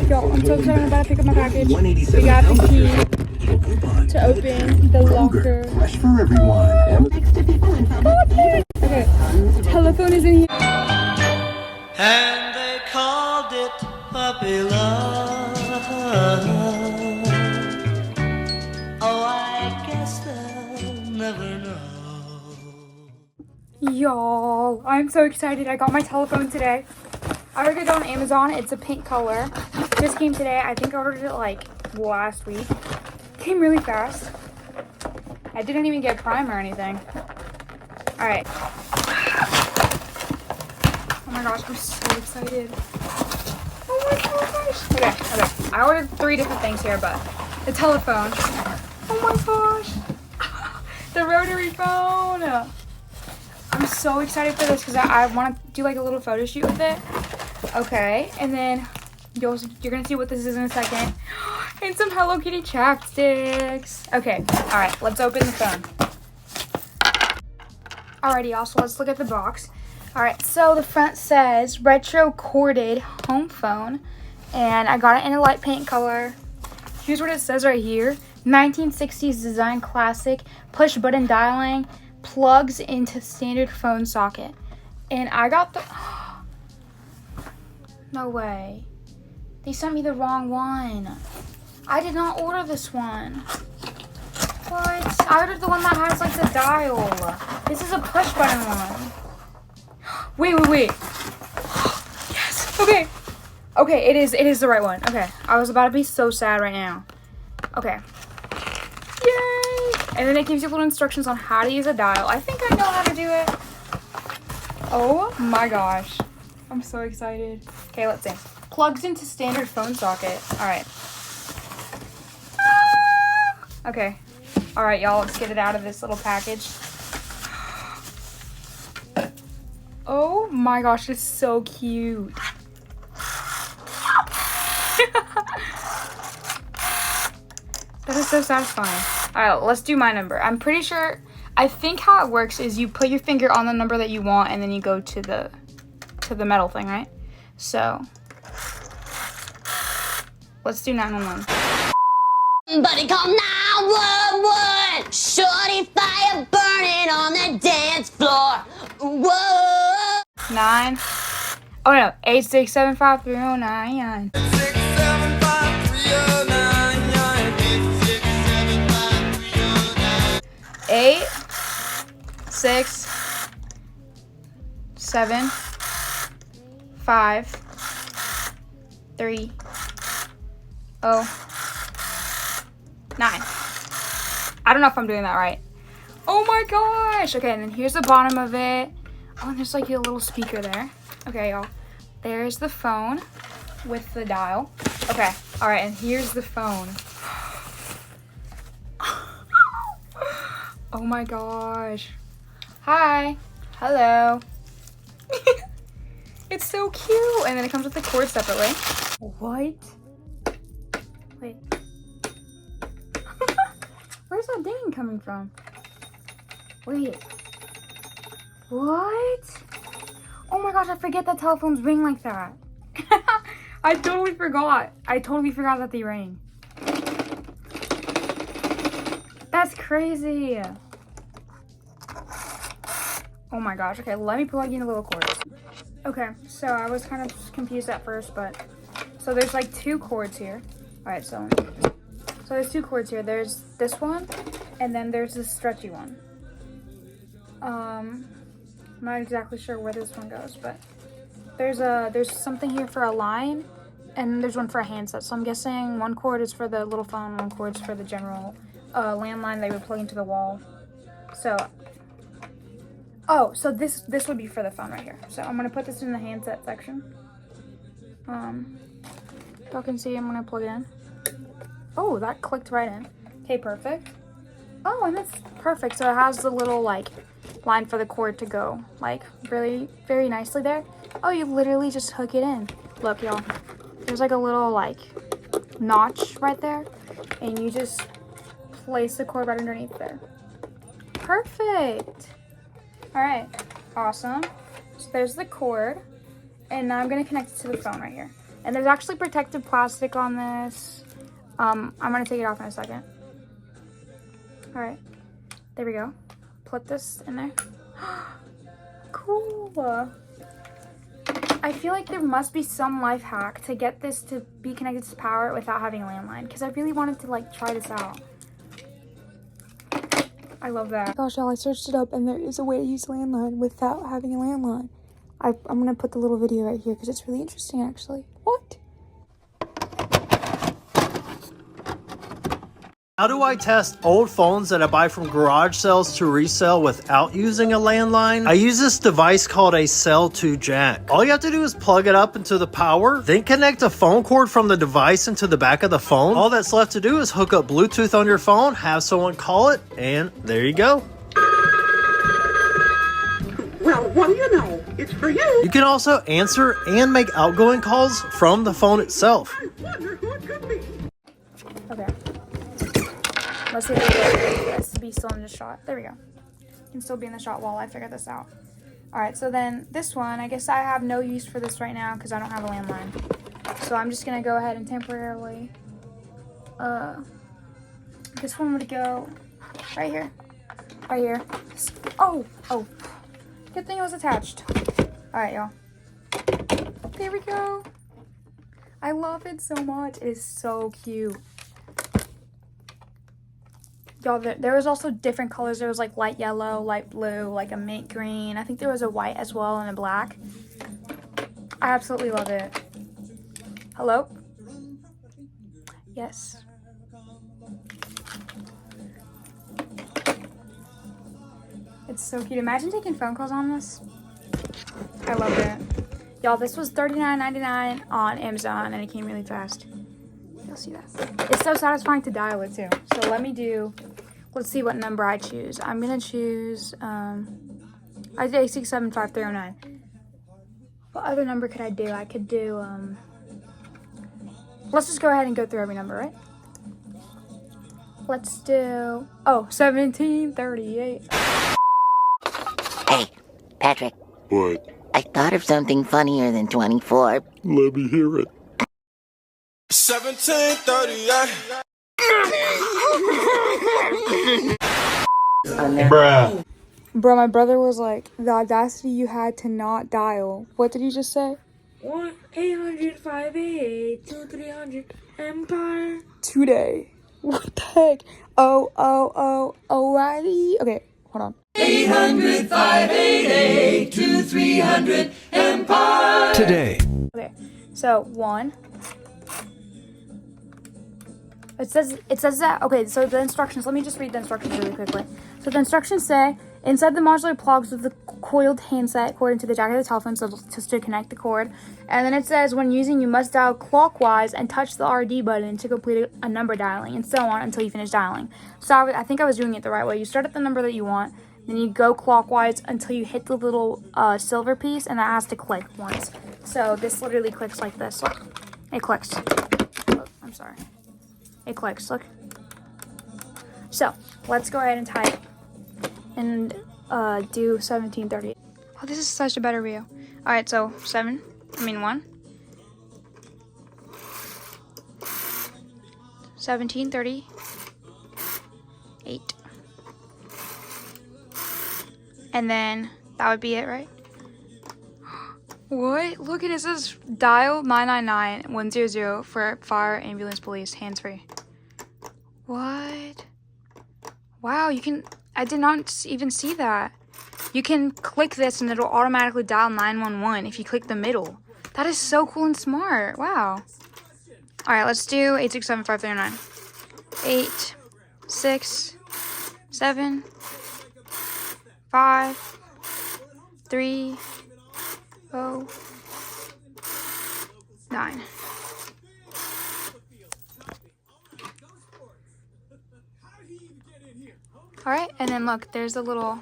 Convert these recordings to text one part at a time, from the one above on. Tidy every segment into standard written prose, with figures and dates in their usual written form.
Y'all, I'm so excited. I'm about to pick up my package. We got the key to open the locker. Fresh for everyone. Okay, telephone is in here. And they called it puppy love. Oh, I guess they'll never know. Y'all, I'm so excited. I got my telephone today. I ordered it on Amazon. It's a pink color. This came today. I think I ordered it like last week. Came really fast. I didn't even get Prime or anything. Alright. Oh my gosh, I'm so excited. Oh my gosh. Okay. I ordered 3 different things here, but the telephone. Oh my gosh. The rotary phone. I'm so excited for this because I want to do like a little photo shoot with it. Okay, and then you're going to see what this is in a second. And some Hello Kitty chapsticks. Okay, alright, let's open the phone. Alrighty, y'all, so let's look at the box. Alright, so the front says retro corded home phone. And I got it in a light paint color. Here's what it says right here. 1960s design classic, push button dialing, plugs into standard phone socket. And I got the... No way. They sent me the wrong one. I did not order this one. What? I ordered the one that has like the dial. This is a push button one. Wait. Yes. Okay. Okay, it is the right one. Okay. I was about to be so sad right now. Okay. Yay! And then it gives you little instructions on how to use a dial. I think I know how to do it. Oh my gosh. I'm so excited. Okay, let's see. Plugs into standard phone socket. Alright. Okay. Alright, y'all, let's get it out of this little package. Oh my gosh, it's so cute. That is so satisfying. Alright, let's do my number. I'm pretty sure, I think how it works is you put your finger on the number that you want and then you go to the metal thing, right? So, let's do 911. Somebody call 911. Shorty fire burning on the dance floor. Whoa. 9. Oh no, 8675309. 8 6 7 5 3 0 9. I don't know if I'm doing that right. Oh my gosh. Okay, and then here's the bottom of it. Oh, and there's like a little speaker there. Okay, y'all. There's the phone with the dial. Okay, all right, and here's the phone. Oh my gosh. Hi. Hello. It's so cute. And then it comes with the cord separately. What? Wait. Where's that ding coming from? Wait. What? Oh my gosh, I forget that telephones ring like that. I totally forgot. That they ring. That's crazy. Oh my gosh. Okay, let me plug in a little cord. Okay, so I was kind of confused at first, but so there's like 2 cords here. All right, so there's 2 cords here. There's this one, and then there's this stretchy one. I'm not exactly sure where this one goes, but there's something here for a line, and there's one for a handset. So I'm guessing one cord is for the little phone, one cord is for the general landline they would plug into the wall. So, oh, so this would be for the phone right here. So I'm gonna put this in the handset section. Y'all can see I'm gonna plug it in. Oh, that clicked right in. Okay, perfect. Oh, and that's perfect. So it has the little like line for the cord to go like really very nicely there. Oh, you literally just hook it in. Look, y'all. There's like a little like notch right there, and you just place the cord right underneath there. Perfect. All right, awesome. So there's the cord, and now I'm gonna connect it to the phone right here. And there's actually protective plastic on this. I'm gonna take it off in a second. All right, there we go. Put this in there. Cool. I feel like there must be some life hack to get this to be connected to power without having a landline, because I really wanted to like try this out. I love that. Gosh, y'all, I searched it up and there is a way to use landline without having a landline. I'm gonna put the little video right here because it's really interesting actually. What? How do I test old phones that I buy from garage sales to resell without using a landline? I use this device called a Cell 2 jack. All you have to do is plug it up into the power, then connect a phone cord from the device into the back of the phone. All that's left to do is hook up Bluetooth on your phone, have someone call it, and there you go. Well, what do you know? It's for you. You can also answer and make outgoing calls from the phone itself. I wonder who it could be. Okay. Let's see if it gets to be still in the shot. There we go. You can still be in the shot while I figure this out. Alright, so then this one, I guess I have no use for this right now because I don't have a landline. So I'm just going to go ahead and temporarily, this one would go right here. Right here. Oh! Good thing it was attached. Alright, y'all. There we go. I love it so much. It is so cute. Y'all, there was also different colors. There was like light yellow, light blue, like a mint green. I think there was a white as well and a black. I absolutely love it. Hello? Yes. It's so cute. Imagine taking phone calls on this. I love it. Y'all, this was $39.99 on Amazon and it came really fast. You'll see that. It's so satisfying to dial it too. So let's see what number I choose. I'm gonna choose, I did 8675309. What other number could I do? I could do, let's just go ahead and go through every number, right? Let's do, 1738. Hey, Patrick. What? I thought of something funnier than 24. Let me hear it. 1738. Bruh. Bro, my brother was like, the audacity you had to not dial. What did you just say? 1-800-588-2300 Empire. Today. What the heck? O'Reilly. Okay, hold on. 800-588-2300 Empire. Today. Okay, so 1. It says that, okay, so the instructions, let me just read the instructions really quickly. So the instructions say, inside the modular plugs with the coiled handset cord into the jack of the telephone, so just to connect the cord. And then it says, when using, you must dial clockwise and touch the RD button to complete a number dialing, and so on until you finish dialing. So I think I was doing it the right way. You start at the number that you want, then you go clockwise until you hit the little silver piece, and that has to click once. So this literally clicks like this. Look, it clicks. Oh, I'm sorry. It clicks, look. So, let's go ahead and type and do 1738. Oh, this is such a better view. Alright, so 1. 1738. And then that would be it, right? What? Look at it, says dial 999-100 for fire, ambulance, police, hands free. What? Wow, you can, I did not even see that. You can click this and it'll automatically dial 911 if you click the middle. That is so cool and smart. Wow. Alright, let's do 8675309. 8, 6, 7, 5, 3, 0, 9. Alright, and then look, there's a little,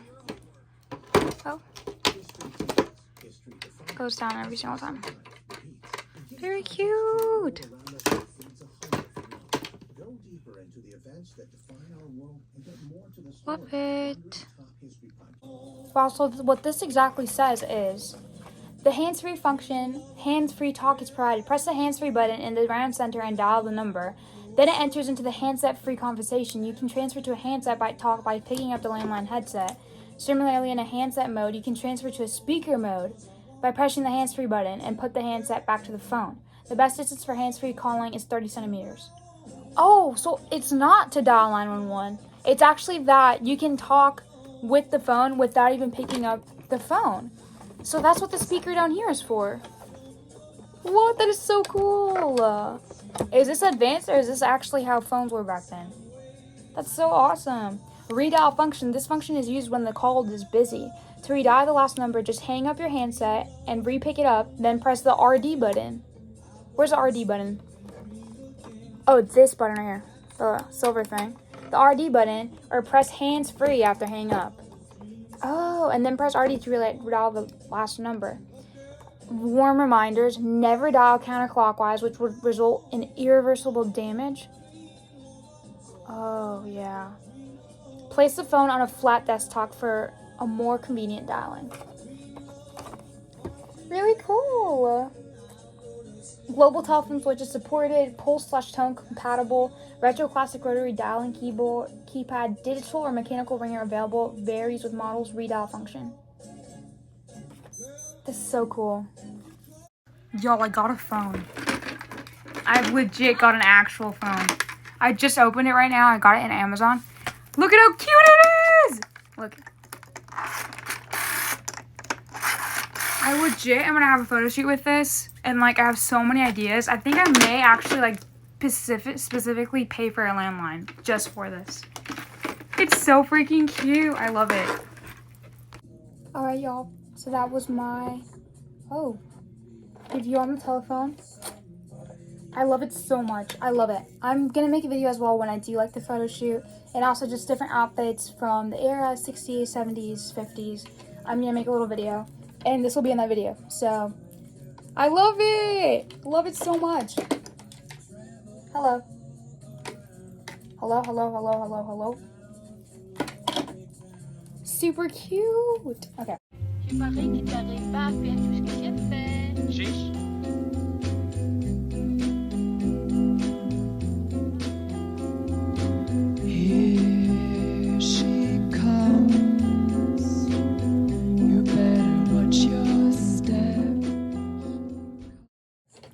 goes down every single time. Very cute. Love it. Wow, so what this exactly says is, The hands-free function, hands-free talk is provided. Press the hands-free button in the round center and dial the number. Then it enters into the handset-free conversation. You can transfer to a handset by picking up the landline headset. Similarly, in a handset mode, you can transfer to a speaker mode by pressing the hands-free button and put the handset back to the phone. The best distance for hands-free calling is 30 centimeters. Oh, so it's not to dial 911. It's actually that you can talk with the phone without even picking up the phone. So that's what the speaker down here is for. What? That is so cool. Is this advanced or is this actually how phones were back then? That's so awesome. Redial function. This function is used when the call is busy. To redial the last number, just hang up your handset and re-pick it up, then press the RD button. Where's the RD button? Oh, it's this button right here. The silver thing. The RD button, or press hands-free after hang up. Oh, and then press RD to redial the last number. Warm reminders, never dial counterclockwise, which would result in irreversible damage. Oh, yeah. Place the phone on a flat desktop for a more convenient dialing. Really cool. Global telephone switch is supported, pulse/tone compatible, retro classic rotary dialing keypad, digital or mechanical ringer available, varies with models, redial function. This is so cool. Y'all, I got a phone. I legit got an actual phone. I just opened it right now. I got it in Amazon. Look at how cute it is! Look. I legit am gonna have a photo shoot with this, and like I have so many ideas. I think I may actually like specifically pay for a landline just for this. It's so freaking cute. I love it. Alright, y'all. So that was my review on the telephone. I love it so much. I love it. I'm gonna make a video as well when I do like the photo shoot, and also just different outfits from the era, 60s, 70s, 50s. I'm gonna make a little video, and this will be in that video. So I love it. Love it so much. Hello. Hello, hello, hello, hello, hello. Super cute. Okay. Here she comes. You better watch your step.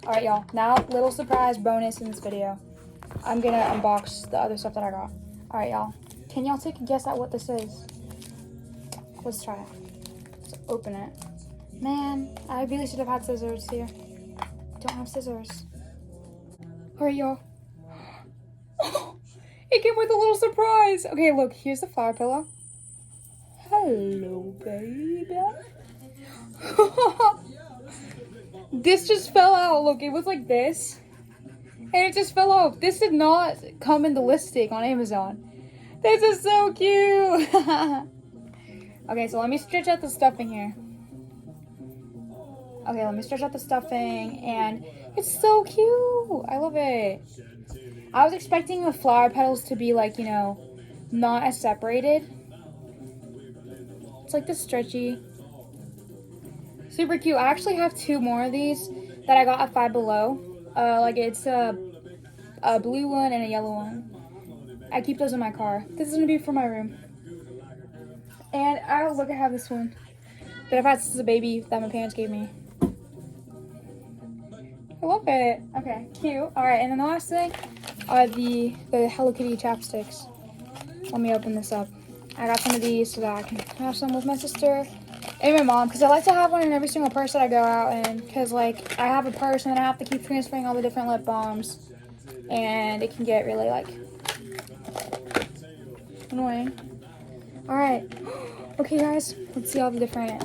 Alright, y'all. Now, little surprise bonus in this video. I'm gonna unbox the other stuff that I got. Alright, y'all. Can y'all take a guess at what this is? Let's try it. Let's open it. Man, I really should have had scissors here. Don't have scissors. Alright, y'all. It came with a little surprise. Okay, look. Here's the flower pillow. Hello, baby. This just fell out. Look, it was like this. And it just fell off. This did not come in the listing on Amazon. This is so cute. Okay, so let me stretch out the stuffing here. Okay, let me stretch out the stuffing. And it's so cute. I love it. I was expecting the flower petals to be like, you know, not as separated. It's like this stretchy. Super cute. I actually have two more of these that I got at Five Below. Like it's a blue one and a yellow one. I keep those in my car. This is gonna be for my room. And look, I have this one that I've had since a baby that my parents gave me. I love it. Okay, cute. All right, and then the last thing are the Hello Kitty chapsticks. Let me open this up. I got some of these so that I can have some with my sister and my mom, because I like to have one in every single purse that I go out in, because like I have a purse and then I have to keep transferring all the different lip balms, and it can get really like annoying. All right, okay guys, let's see all the different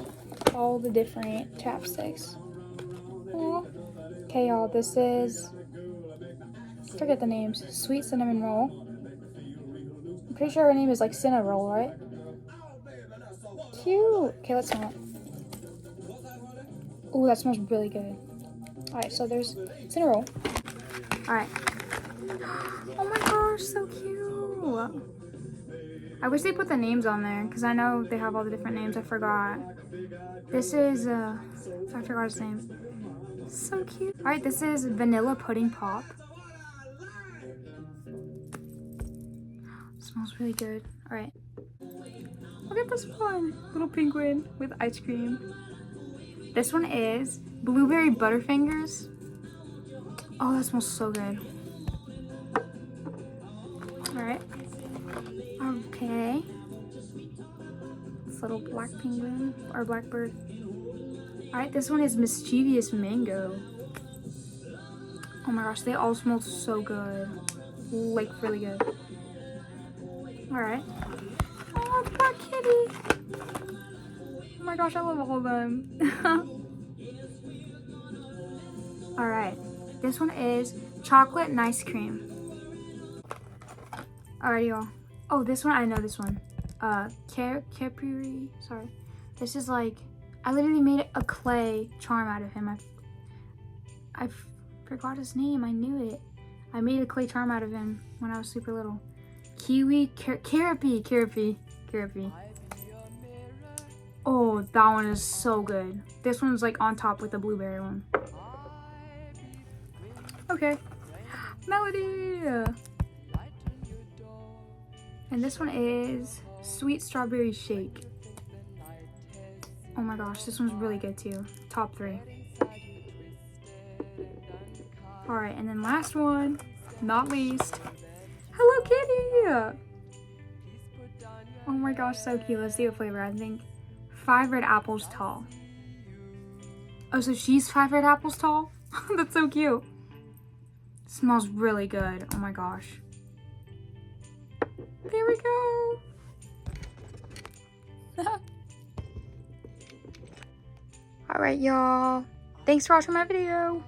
chapsticks. Aw. Okay, y'all, this is, forget the names, Sweet Cinnamon Roll. I'm pretty sure her name is like Cinna Roll, right? Cute. Okay, let's smell it. Ooh, that smells really good. Alright, so there's Cinna Roll. Alright. Oh my gosh, so cute. I wish they put the names on there because I know they have all the different names. I forgot. This is I forgot his name. So cute. All right, this is Vanilla Pudding Pop. Smells really good. All right. Look at this one. Little penguin with ice cream. This one is Blueberry Butterfingers. Oh, that smells so good. All right. Okay. This little black penguin or blackbird. All right, this one is Mischievous Mango. Oh my gosh, they all smell so good. Like really good. All right. Oh, poor kitty. Oh my gosh, I love all of them. All right, this one is Chocolate Nice Cream. Alright, y'all. Oh, this one, I know this one. Capri, sorry. This is like, I literally made a clay charm out of him. I forgot his name, I knew it. I made a clay charm out of him when I was super little. Kiwi, Carapi. Oh, that one is so good. This one's like on top with the blueberry one. Okay. Melody! And this one is Sweet Strawberry Shake. Oh my gosh, this one's really good too. Top 3. Alright, and then last one, not least, Hello Kitty! Oh my gosh, so cute. Let's see what flavor. I think 5 red apples tall. Oh, so she's 5 red apples tall? That's so cute. Smells really good. Oh my gosh. There we go. All right, y'all. Thanks for watching my video.